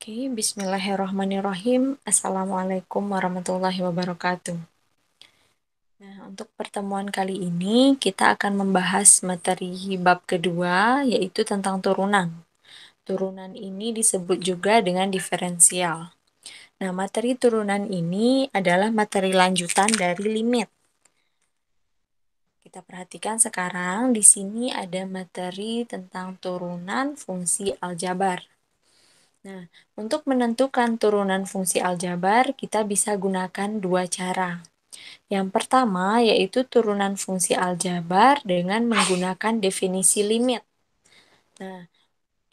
Oke, bismillahirrahmanirrahim. Assalamualaikum warahmatullahi wabarakatuh. Nah, untuk pertemuan kali ini kita akan membahas materi bab kedua, yaitu tentang turunan. Turunan ini disebut juga dengan diferensial. Nah, materi turunan ini adalah materi lanjutan dari limit. Kita perhatikan sekarang di sini ada materi tentang turunan fungsi aljabar. Nah, untuk menentukan turunan fungsi aljabar, kita bisa gunakan dua cara. Yang pertama yaitu turunan fungsi aljabar dengan menggunakan definisi limit. Nah,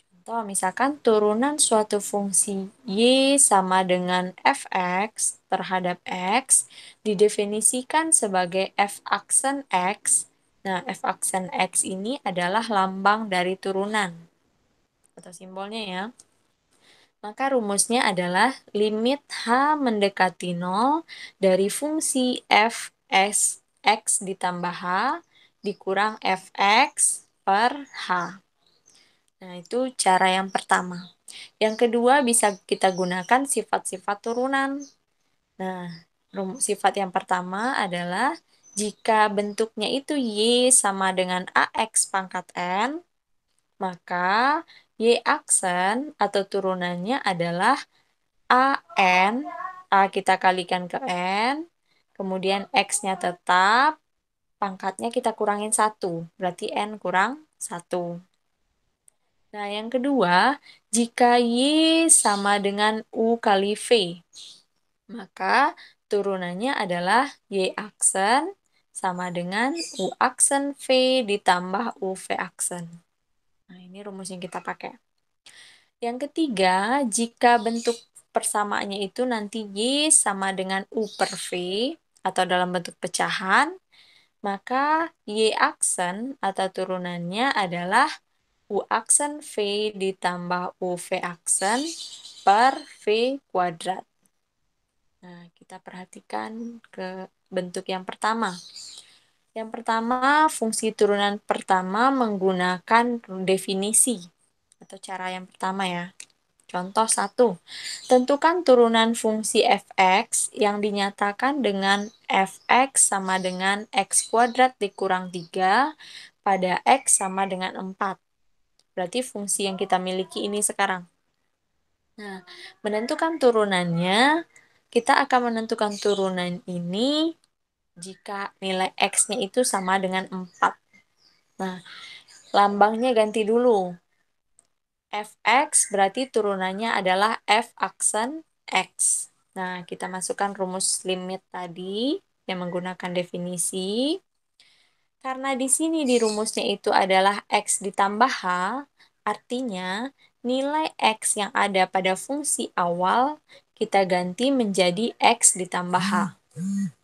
contoh misalkan turunan suatu fungsi y sama dengan fx terhadap x didefinisikan sebagai f aksen x. Nah, f aksen x ini adalah lambang dari turunan atau simbolnya ya. Maka rumusnya adalah limit H mendekati 0 dari fungsi f s x ditambah H dikurang fx per H. Nah, itu cara yang pertama. Yang kedua bisa kita gunakan sifat-sifat turunan. Nah, sifat yang pertama adalah jika bentuknya itu Y sama dengan AX pangkat N, maka Y aksen atau turunannya adalah AN, A kita kalikan ke N, kemudian X-nya tetap, pangkatnya kita kurangin 1, berarti N kurang 1. Nah, yang kedua, jika Y sama dengan U kali V, maka turunannya adalah Y aksen sama dengan U aksen V ditambah UV aksen. Nah, ini rumus yang kita pakai. Yang ketiga, jika bentuk persamaannya itu nanti Y sama dengan U per V atau dalam bentuk pecahan, maka Y aksen atau turunannya adalah U aksen V ditambah UV aksen per V kuadrat. Nah, kita perhatikan ke bentuk yang pertama. Yang pertama, fungsi turunan pertama menggunakan definisi atau cara yang pertama ya. Contoh 1. Tentukan turunan fungsi fx yang dinyatakan dengan fx sama dengan x kuadrat dikurang 3 pada x sama dengan 4. Berarti fungsi yang kita miliki ini sekarang. Nah, menentukan turunannya, kita akan menentukan turunan ini jika nilai x-nya itu sama dengan 4. Nah, lambangnya ganti dulu. Fx berarti turunannya adalah f aksen x. Nah, kita masukkan rumus limit tadi yang menggunakan definisi. Karena di sini di rumusnya itu adalah x ditambah h, artinya nilai x yang ada pada fungsi awal kita ganti menjadi x ditambah h.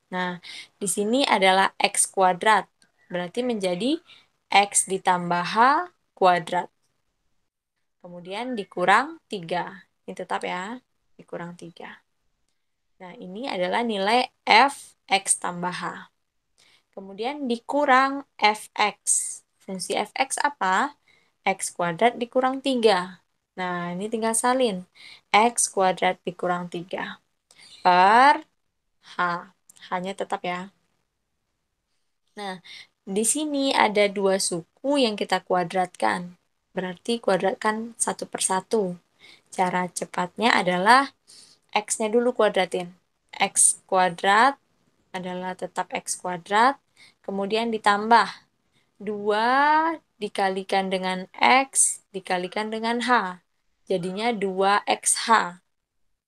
Nah, di sini adalah x kuadrat, berarti menjadi x ditambah h kuadrat. Kemudian dikurang 3. Ini tetap ya, dikurang 3. Nah, ini adalah nilai f x tambah h. Kemudian dikurang fx. Fungsi fx apa? X kuadrat dikurang 3. Nah, ini tinggal salin. X kuadrat dikurang 3 per h. H-nya tetap ya. Nah, di sini ada dua suku yang kita kuadratkan. Berarti kuadratkan satu per satu. Cara cepatnya adalah x-nya dulu kuadratin. X kuadrat adalah tetap x kuadrat, kemudian ditambah 2 dikalikan dengan x dikalikan dengan h. Jadinya 2xh.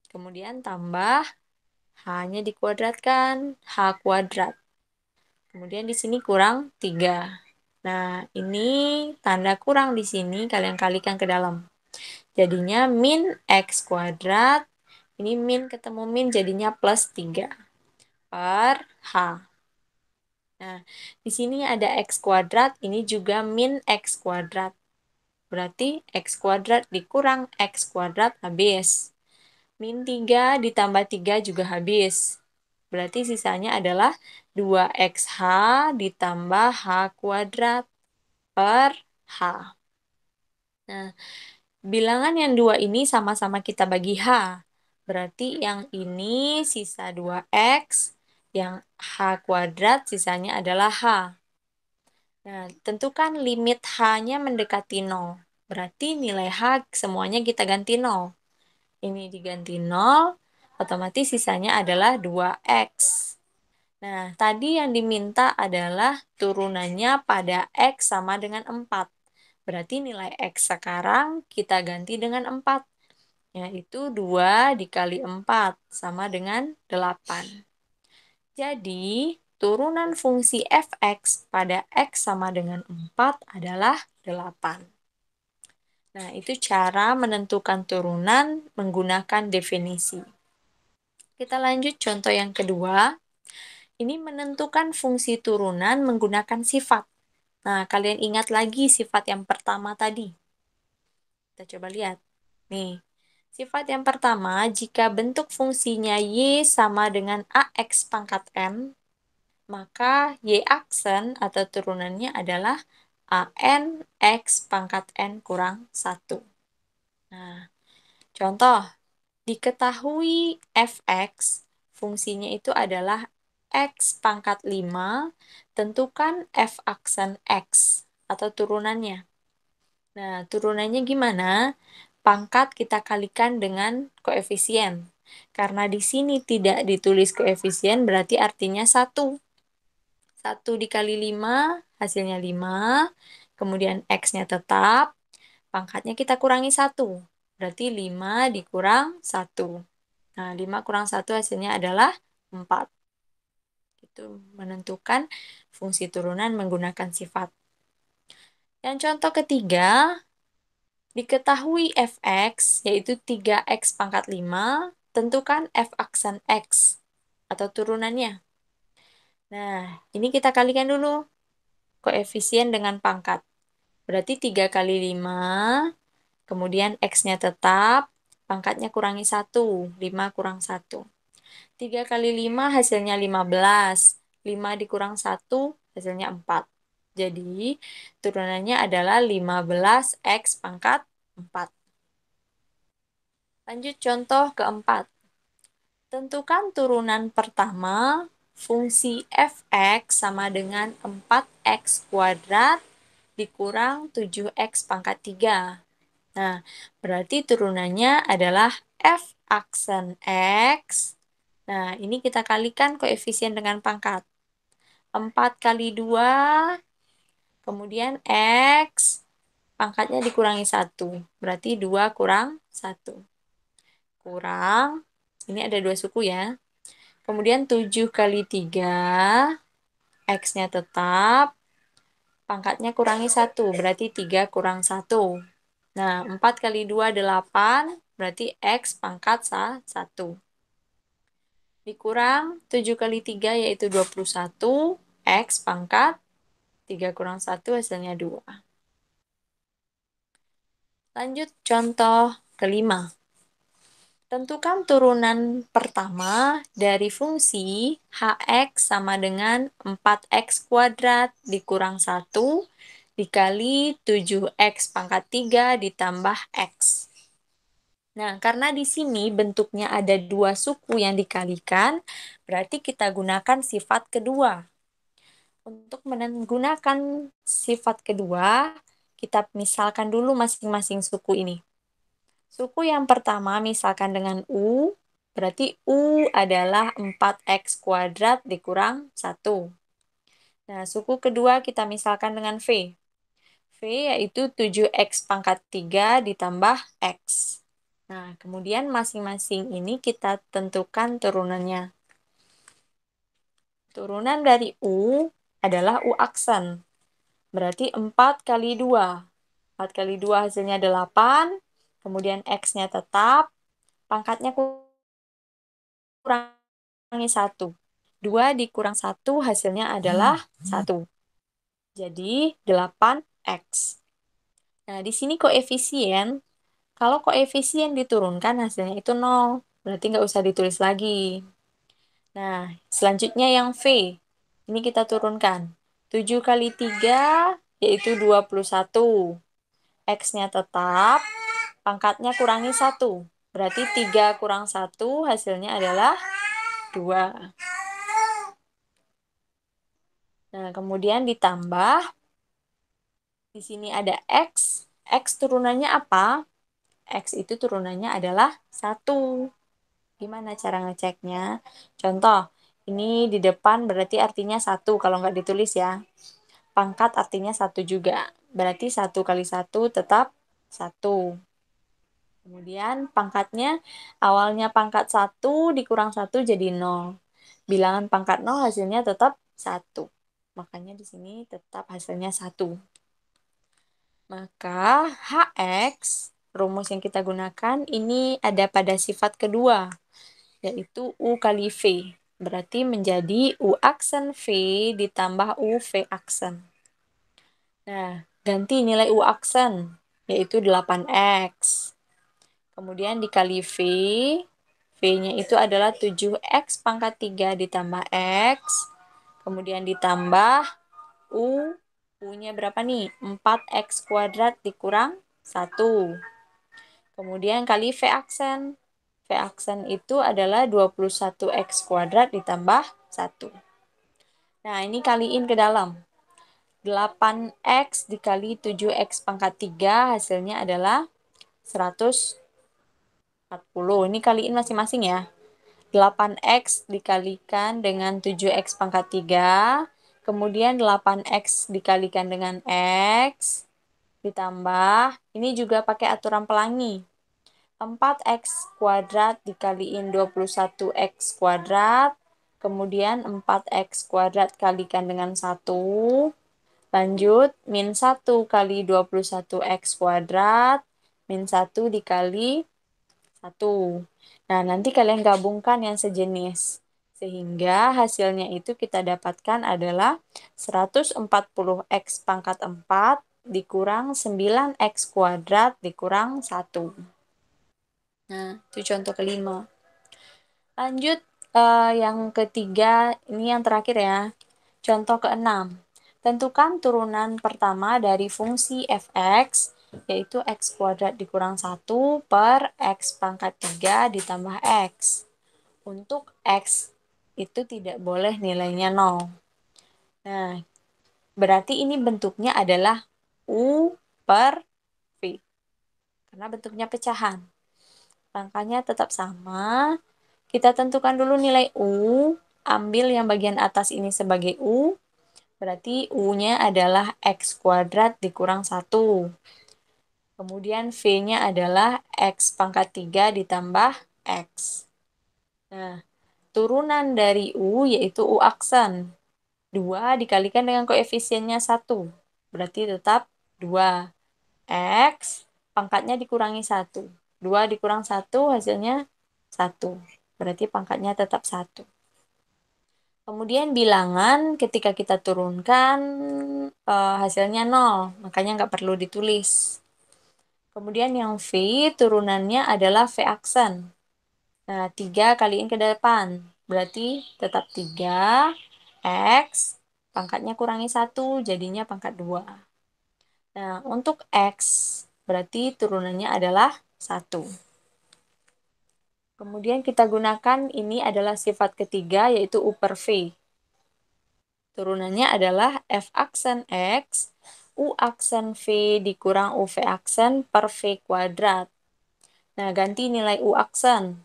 Kemudian tambah h-nya dikuadratkan, h kuadrat. Kemudian di sini kurang 3. Nah, ini tanda kurang di sini kalian kalikan ke dalam. Jadinya min x kuadrat, ini min ketemu min jadinya plus 3 per h. Nah, di sini ada x kuadrat, ini juga min x kuadrat. Berarti x kuadrat dikurang x kuadrat habis. Min 3 ditambah 3 juga habis. Berarti sisanya adalah 2xh ditambah h kuadrat per h. Nah, Bilangan yang dua ini sama-sama kita bagi H. Berarti yang ini sisa 2X, yang H kuadrat sisanya adalah H. Nah, tentukan limit H-nya mendekati 0. Berarti nilai H semuanya kita ganti 0. Ini diganti 0, otomatis sisanya adalah 2X. Nah, tadi yang diminta adalah turunannya pada X sama dengan 4. Berarti nilai X sekarang kita ganti dengan 4, yaitu 2 dikali 4 sama dengan 8. Jadi, turunan fungsi f(x) pada X sama dengan 4 adalah 8. Nah, itu cara menentukan turunan menggunakan definisi. Kita lanjut contoh yang kedua. Ini menentukan fungsi turunan menggunakan sifat. Nah, kalian ingat lagi sifat yang pertama tadi. Kita coba lihat. Nih, sifat yang pertama, jika bentuk fungsinya Y sama dengan AX pangkat M, maka Y aksen atau turunannya adalah AN X pangkat N kurang 1. Nah, contoh, diketahui fx, fungsinya itu adalah x pangkat 5, tentukan f aksen x atau turunannya. Nah, turunannya gimana? Pangkat kita kalikan dengan koefisien. Karena di sini tidak ditulis koefisien, berarti artinya 1. 1 dikali 5, hasilnya 5. Kemudian x-nya tetap, pangkatnya kita kurangi 1. Berarti 5 dikurang 1. Nah, 5 kurang 1 hasilnya adalah 4. Itu menentukan fungsi turunan menggunakan sifat. Yang contoh ketiga, diketahui fx, yaitu 3x pangkat 5, tentukan f aksen x, atau turunannya. Nah, ini kita kalikan dulu koefisien dengan pangkat. Berarti 3 kali 5, kemudian x-nya tetap, pangkatnya kurangi 1, 5 kurang 1. 3 kali 5 hasilnya 15. 5 dikurang 1 hasilnya 4. Jadi, turunannya adalah 15x pangkat 4. Lanjut contoh keempat. Tentukan turunan pertama, fungsi fx sama dengan 4x kuadrat dikurang 7x pangkat 3. Nah, berarti turunannya adalah f aksen x. Nah, ini kita kalikan koefisien dengan pangkat. 4 kali 2, kemudian x, pangkatnya dikurangi 1. Berarti 2 kurang 1. Kurang, ini ada 2 suku ya. Kemudian 7 kali 3, x-nya tetap, pangkatnya kurangi 1. Berarti 3 kurang 1. Nah, 4 kali 2, 8. Berarti x pangkat 1. Dikurang 7 kali 3 yaitu 21, x pangkat 3 kurang 1 hasilnya 2. Lanjut contoh kelima. Tentukan turunan pertama dari fungsi hx sama dengan 4x kuadrat dikurang 1 dikali 7x pangkat 3 ditambah x. Nah, karena di sini bentuknya ada 2 suku yang dikalikan, berarti kita gunakan sifat kedua. Untuk menggunakan sifat kedua, kita misalkan dulu masing-masing suku ini. Suku yang pertama misalkan dengan U, berarti U adalah 4x kuadrat dikurang 1. Nah, suku kedua kita misalkan dengan V. V yaitu 7x pangkat 3 ditambah X. Nah, kemudian masing-masing ini kita tentukan turunannya. Turunan dari U adalah U aksen. Berarti 4 kali 2. 4 kali 2 hasilnya 8. Kemudian X-nya tetap. Pangkatnya kurangi 1. 2 dikurang 1 hasilnya adalah 1. Jadi 8X. Nah, di sini koefisien. Kalau koefisien diturunkan hasilnya itu 0. Berarti nggak usah ditulis lagi. Nah, selanjutnya yang V. Ini kita turunkan. 7 kali 3 yaitu 21. X-nya tetap. pangkatnya kurangi 1. Berarti 3 kurang 1 hasilnya adalah 2. Nah, kemudian ditambah. Di sini ada X. X turunannya apa? X itu turunannya adalah 1. Gimana cara ngeceknya? Contoh, ini di depan berarti artinya 1 kalau nggak ditulis ya. Pangkat artinya 1 juga. Berarti 1 kali 1 tetap 1. Kemudian pangkatnya, awalnya pangkat 1 dikurang 1 jadi 0. Bilangan pangkat 0 hasilnya tetap 1. Makanya di sini tetap hasilnya 1. Maka HX, rumus yang kita gunakan, ini ada pada sifat kedua, yaitu U kali V. Berarti menjadi U aksen V ditambah U V aksen. Nah, ganti nilai U aksen, yaitu 8X. Kemudian dikali V, V-nya itu adalah 7X pangkat 3 ditambah X. Kemudian ditambah U, U-nya berapa nih? 4X kuadrat dikurang 1. Kemudian kali V aksen. V aksen itu adalah 21X kuadrat ditambah 1. Nah, ini kaliin ke dalam. 8X dikali 7X pangkat 3 hasilnya adalah 140. Ini kaliin masing-masing ya. 8X dikalikan dengan 7X pangkat 3. Kemudian 8X dikalikan dengan X. Ditambah, ini juga pakai aturan pelangi. 4X kuadrat dikaliin 21X kuadrat. Kemudian 4X kuadrat kalikan dengan 1. Lanjut, min 1 kali 21X kuadrat. Min 1 dikali 1. Nah, nanti kalian gabungkan yang sejenis. Sehingga hasilnya itu kita dapatkan adalah 140X pangkat 4 dikurang 9X kuadrat dikurang 1. Nah, itu contoh kelima. Lanjut, yang ketiga, ini yang terakhir ya. Contoh keenam. Tentukan turunan pertama dari fungsi fx, yaitu x kuadrat dikurang 1 per x pangkat 3 ditambah x. Untuk x itu tidak boleh nilainya 0. Nah, berarti ini bentuknya adalah u per v. Karena bentuknya pecahan. Langkahnya tetap sama. Kita tentukan dulu nilai u. Ambil yang bagian atas ini sebagai u. Berarti U-nya adalah X kuadrat dikurang 1. Kemudian V-nya adalah X pangkat 3 ditambah X. Nah, turunan dari U yaitu U aksen. 2 dikalikan dengan koefisiennya 1. Berarti tetap 2. X pangkatnya dikurangi 1. 2 dikurang 1 hasilnya 1. Berarti pangkatnya tetap 1. Kemudian bilangan ketika kita turunkan hasilnya 0, makanya nggak perlu ditulis. Kemudian yang V turunannya adalah V aksen. Nah, 3 kaliin ke depan, berarti tetap 3, X, pangkatnya kurangi 1, jadinya pangkat 2. Nah, untuk X, berarti turunannya adalah 1. Kemudian kita gunakan ini adalah sifat ketiga yaitu U per V. Turunannya adalah F aksen X, U aksen V dikurang UV aksen per V kuadrat. Nah, ganti nilai U aksen,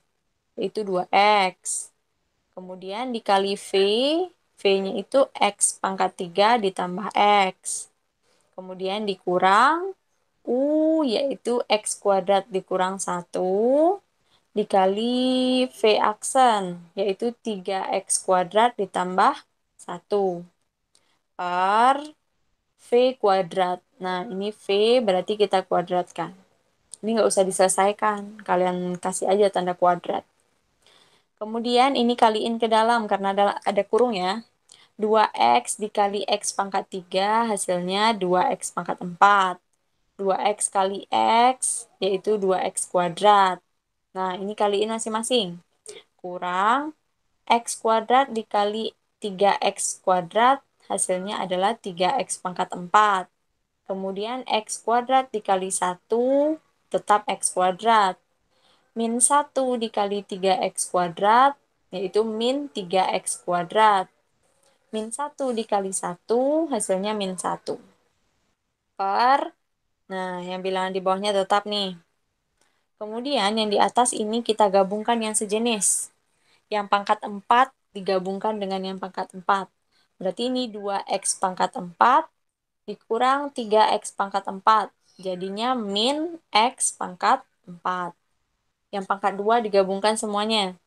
yaitu 2X. Kemudian dikali V, V-nya itu X pangkat 3 ditambah X. Kemudian dikurang U, yaitu X kuadrat dikurang 1, dikali V aksen, yaitu 3X kuadrat ditambah 1 per V kuadrat. Nah, ini V berarti kita kuadratkan. Ini nggak usah diselesaikan, kalian kasih aja tanda kuadrat. Kemudian ini kaliin ke dalam karena ada kurung ya. 2X dikali X pangkat 3 hasilnya 2X pangkat 4. 2X kali X yaitu 2X kuadrat. Nah, ini kaliin masing-masing. Kurang X kuadrat dikali 3X kuadrat hasilnya adalah 3X pangkat 4. Kemudian X kuadrat dikali 1, tetap X kuadrat. Min 1 dikali 3X kuadrat, yaitu min 3X kuadrat. Min 1 dikali 1, hasilnya min 1. Nah, yang bilangan di bawahnya tetap nih. Kemudian yang di atas ini kita gabungkan yang sejenis. Yang pangkat 4 digabungkan dengan yang pangkat 4. Berarti ini 2X pangkat 4 dikurang 3X pangkat 4. Jadinya min X pangkat 4. Yang pangkat 2 digabungkan semuanya.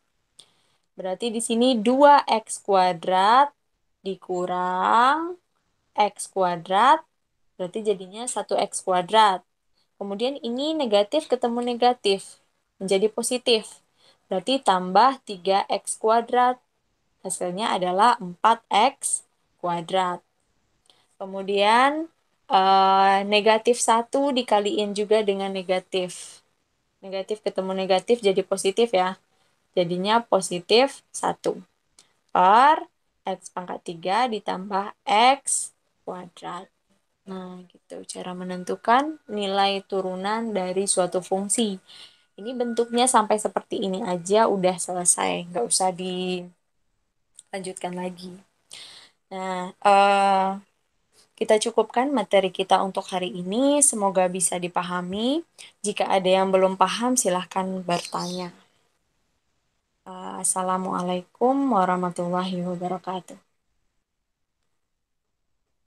Berarti di sini 2X kuadrat dikurang X kuadrat. Berarti jadinya 1X kuadrat. Kemudian ini negatif ketemu negatif. Menjadi positif. Berarti tambah 3X kuadrat. Hasilnya adalah 4X kuadrat. Kemudian negatif 1 dikaliin juga dengan negatif. Negatif ketemu negatif jadi positif ya. Jadinya positif 1 per X pangkat 3 ditambah X kuadrat. Nah, gitu cara menentukan nilai turunan dari suatu fungsi. Ini bentuknya sampai seperti ini aja udah selesai, nggak usah dilanjutkan lagi. Nah, kita cukupkan materi kita untuk hari ini. Semoga bisa dipahami. Jika ada yang belum paham, silahkan bertanya. Assalamualaikum warahmatullahi wabarakatuh.